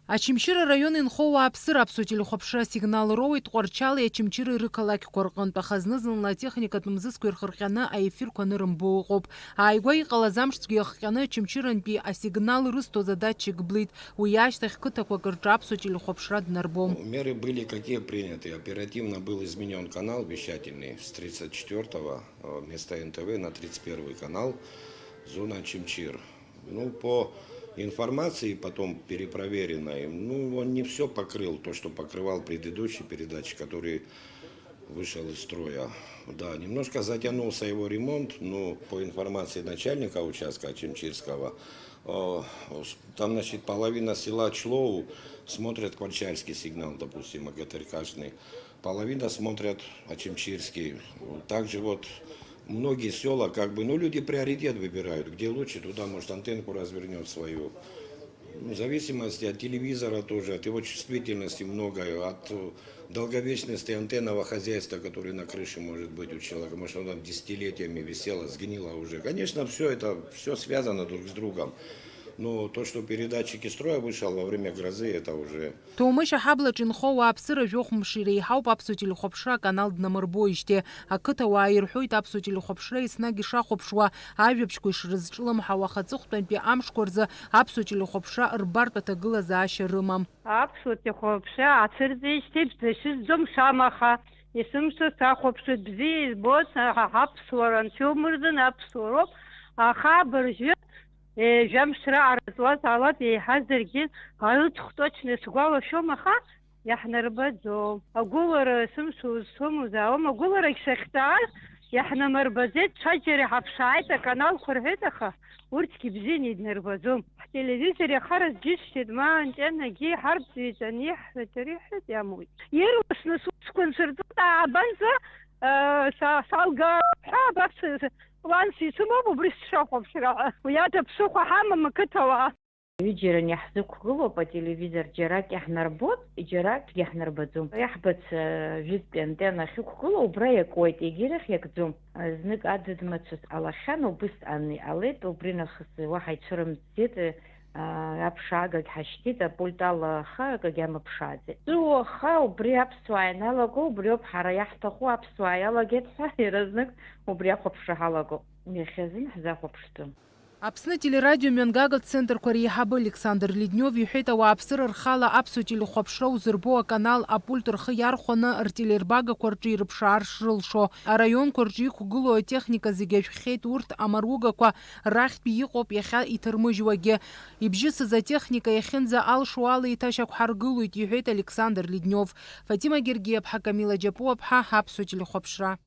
Ачымчыр район инхоуа аԥсыр аԥсуа телехәаԥшра сигнал роуит Тҟәарчали ачымчыри рықалақьқәа рҟынтә, аха зны-зынла атехникатә мзызқәа ирхырҟьаны аефирқәа нырымбо ыҟоуп. Ааигәа иҟалаз амшцәгьы иахҟьаны ачымчырантәи асигнал рызҭоз адатчик блит. Уи ашьҭахь қыҭақәак рҿы аԥсуа телехәаԥшра днарбом. Меры были какие приняты. Оперативно был изменен канал вещательный с 34-го вместо НТВ на 31-й канал зона Ачымчыр. По информации потом перепроверенной, он не все покрыл, то, что покрывал предыдущий передатчик, который вышел из строя. Да, немножко затянулся его ремонт, но по информации начальника участка Ачымчирского, там, значит, половина села Члоу смотрят кварчальский сигнал, допустим, АГТРКшный, половина смотрят Ачымчирский. Также многие села, люди приоритет выбирают, где лучше, туда, может, антенку развернет свою. В зависимости от телевизора тоже, от его чувствительности многое, от долговечности антенного хозяйства, который на крыше может быть у человека, может, он там десятилетиями висело, сгнило уже. Конечно, все связано друг с другом. Но то, что передатчик из строя вышел во время грозы, это уже... Томыш аҳаблаҿ инхоуа аԥсыра жәохәмш иреиҳауп аԥсуа телехәаԥшра аканал днамырбоижьҭеи. Ақыҭауаа ирҳәоит аԥсуа телехәаԥшра еснагь ишахәаԥшуа ажәабжьқәа ишрызҿлымҳауа, аха аҵыхәтәантәи амшқәа рзы аԥсуа телехәаԥшра рбартә аҭагылазаашьа рымам. Аԥсуа телехәаԥшра ацырҵеижьҭеи бзашьызӡом шамаха. Есымша сахәаԥшуеит, бзиа избоит, аԥсуара анцәомырзын аԥсуароуп, аха абыржәы жәамшра аратуаз алат еиҳазаргьы аҩыҵхәтәочны сгәалашәом, аха иаҳнарбаӡом. Агәылара сымшуз сымоузаауам, агәыларагь сахьтәааз иаҳнамырбаӡеит, ҽаџьара иҳаԥшааит аканалқәа рҳәеит, аха урҭгьы бзианы иднарбаӡом. Ҳтелевизор иахараз џьысшьеит, ма антеннагьы иҳарӡуеит, аниҳәҳәеит, ариҳәеит, иамуит. Ирласны сусқәа аабанӡа салгаҳәа абас планс исымоуп убри сшахәаԥшра. Уи ада ԥсыхәа ҳамам ақыҭауаа. Ҩыџьара иаҳзықәгылоуп ателевизор, џьарак иаҳнарбоит, џьарак иаҳнарбаӡом. Иаҳбац жәытәтәи антенна ахьықәгылоу убра иакуеит, егьирахь иакӡом. Знык адыдмацәыс ҟалахьан, убысҟан иҟалеит, убри нахыс уаҳа ицәырымҵӡеит, аԥшаагагь ҳашьҭит, апульт ала ахаагагь амыԥшааӡеит. Аха убри аԥсуаа ианалаго, убриоуп ҳара иаҳҭаху, аԥсуаа иалагеит ҳәа иаразнык убри ахәаԥшра ҳалагоуп. Иахьазын ҳзахәаԥштәым. Аԥсны телерадио мҩангагатә центрқәа реиҳабы Александр Ледниов иҳәеит, ауааԥсыра рхала аԥсуа телехәаԥшра узырбо аканал апульт рхы иархәаны ртелербагақәа рҿы ирыԥшаар шрылшо. Араионқәа рҿы иқәгылоу атехника зегьы ажәхьеит, урҭ амаругақәа рахьтәи иҟоуп иахьа иҭырмыжьуагьы. Ибжьысыз атехника иахьынӡа алшо ала еиҭашьақәҳаргылоит, иҳәеит Александр Ледниов. Фатима Гергиаԥҳа, Камила Џьапуаԥҳа, аԥсуа телехәаԥшра.